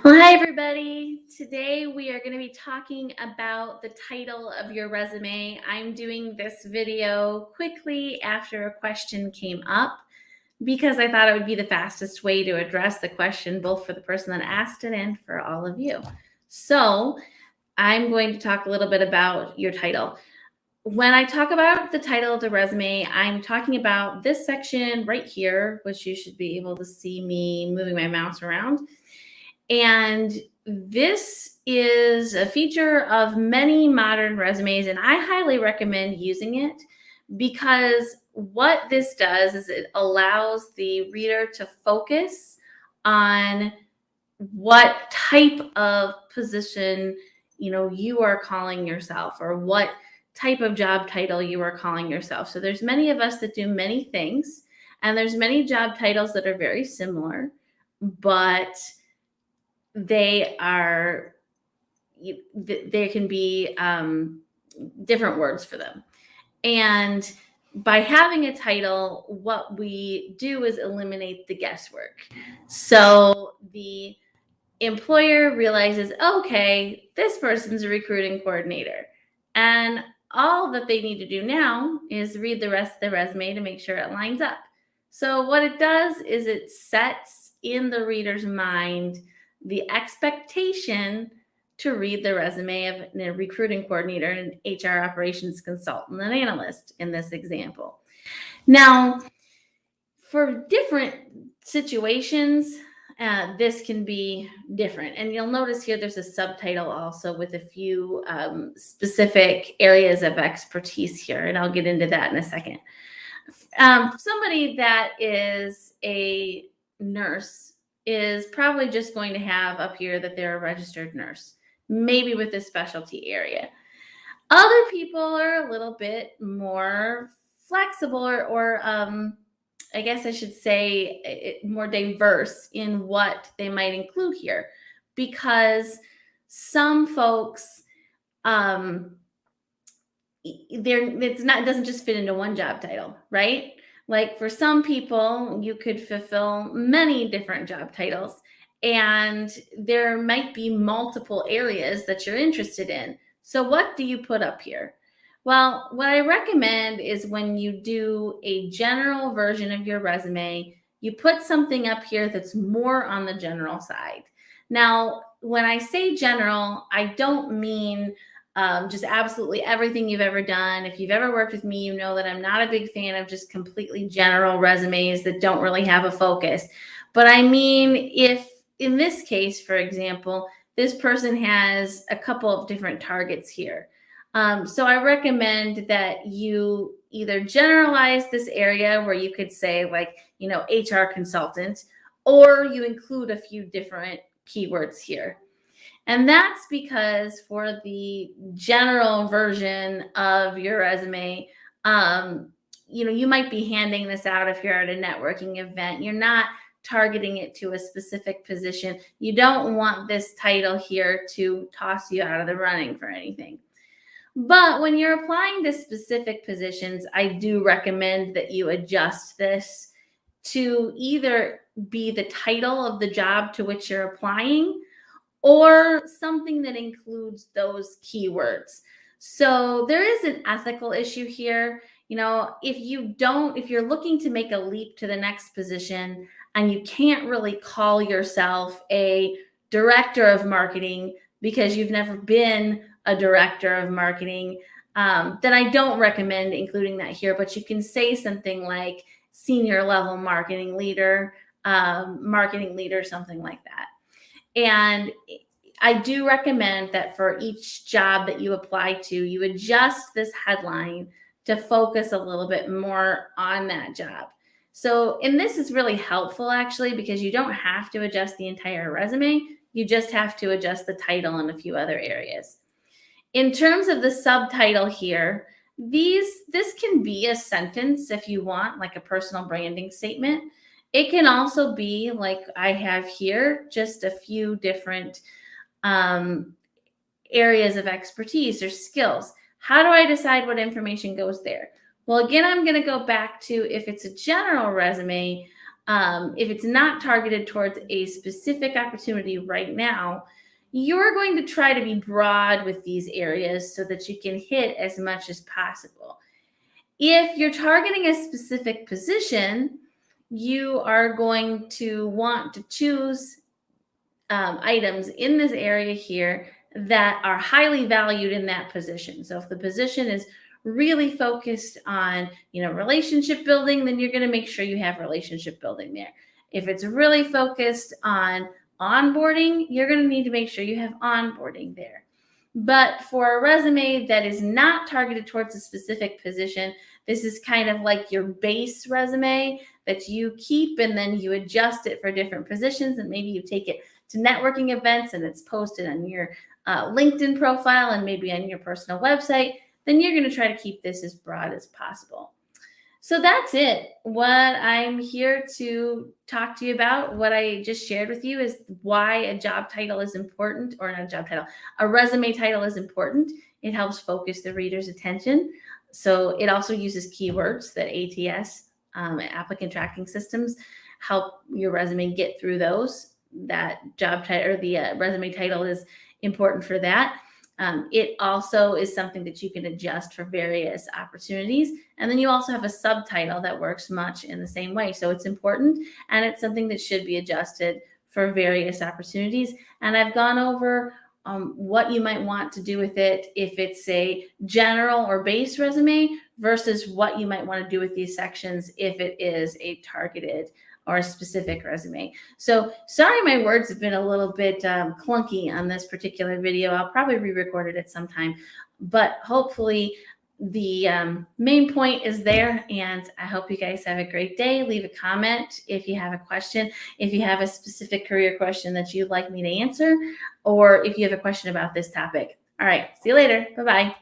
Well, hi, everybody. Today we are going to be talking about the title of your resume. I'm doing this video quickly after a question came up because I thought it would be the fastest way to address the question, both for the person that asked it and for all of you. So I'm going to talk a little bit about your title. When I talk about the title of the resume, I'm talking about this section right here, which you should be able to see me moving my mouse around. And this is a feature of many modern resumes, and I highly recommend using it because what this does is it allows the reader to focus on what type of position you are calling yourself, or what type of job title you are calling yourself. So there's many of us that do many things, and there's many job titles that are very similar, but they are there can be different words for them. And by having a title, what we do is eliminate the guesswork. So the employer realizes, okay, this person's a recruiting coordinator, and all that they need to do now is read the rest of the resume to make sure it lines up. So what it does is it sets in the reader's mind the expectation to read the resume of a recruiting coordinator, an HR operations consultant, an analyst in this example. Now, for different situations, this can be different. And you'll notice here there's a subtitle also with a few specific areas of expertise here, and I'll get into that in a second. Somebody that is a nurse is probably just going to have up here that they're a registered nurse, maybe with a specialty area. Other people are a little bit more flexible, or I guess I should say more diverse in what they might include here, because some folks, it doesn't just fit into one job title, right? Like for some people, you could fulfill many different job titles, and there might be multiple areas that you're interested in. So what do you put up here? Well, what I recommend is when you do a general version of your resume, you put something up here that's more on the general side. Now, when I say general, I don't mean just absolutely everything you've ever done. If you've ever worked with me, you know that I'm not a big fan of just completely general resumes that don't really have a focus. But I mean, if in this case, for example, this person has a couple of different targets here. So I recommend that you either generalize this area where you could say like, HR consultant, or you include a few different keywords here. And that's because for the general version of your resume, you might be handing this out if you're at a networking event. You're not targeting it to a specific position. You don't want this title here to toss you out of the running for anything. But when you're applying to specific positions, I do recommend that you adjust this to either be the title of the job to which you're applying, or something that includes those keywords. So there is an ethical issue here. If you're looking to make a leap to the next position and you can't really call yourself a director of marketing because you've never been a director of marketing, then I don't recommend including that here. But you can say something like senior level marketing leader, something like that. And I do recommend that for each job that you apply to, you adjust this headline to focus a little bit more on that job. And this is really helpful actually, because you don't have to adjust the entire resume. You just have to adjust the title and a few other areas. In terms of the subtitle here, this can be a sentence if you want, like a personal branding statement. It can also be like I have here, just a few different areas of expertise or skills. How do I decide what information goes there? Well, again, I'm going to go back to, if it's a general resume, If it's not targeted towards a specific opportunity right now, you're going to try to be broad with these areas so that you can hit as much as possible. If you're targeting a specific position, you are going to want to choose items in this area here that are highly valued in that position. So if the position is really focused on, relationship building, then you're going to make sure you have relationship building there. If it's really focused on onboarding, you're going to need to make sure you have onboarding there. But for a resume that is not targeted towards a specific position, this is kind of like your base resume that you keep and then you adjust it for different positions, and maybe you take it to networking events and it's posted on your LinkedIn profile and maybe on your personal website, then you're going to try to keep this as broad as possible. So that's it. What I'm here to talk to you about, what I just shared with you, is why a job title is important, or not a job title, a resume title is important. It helps focus the reader's attention. So it also uses keywords that ATS, applicant tracking systems, help your resume get through those. That job title or the resume title is important for that. It also is something that you can adjust for various opportunities. And then you also have a subtitle that works much in the same way. So it's important, and it's something that should be adjusted for various opportunities. And I've gone over what you might want to do with it if it's a general or base resume versus what you might want to do with these sections if it is a targeted or a specific resume. So sorry, my words have been a little bit clunky on this particular video. I'll probably re-record it at some time, but hopefully the main point is there, and I hope you guys have a great day. Leave a comment if you have a question, if you have a specific career question that you'd like me to answer, or if you have a question about this topic. All right, see you later. Bye-bye.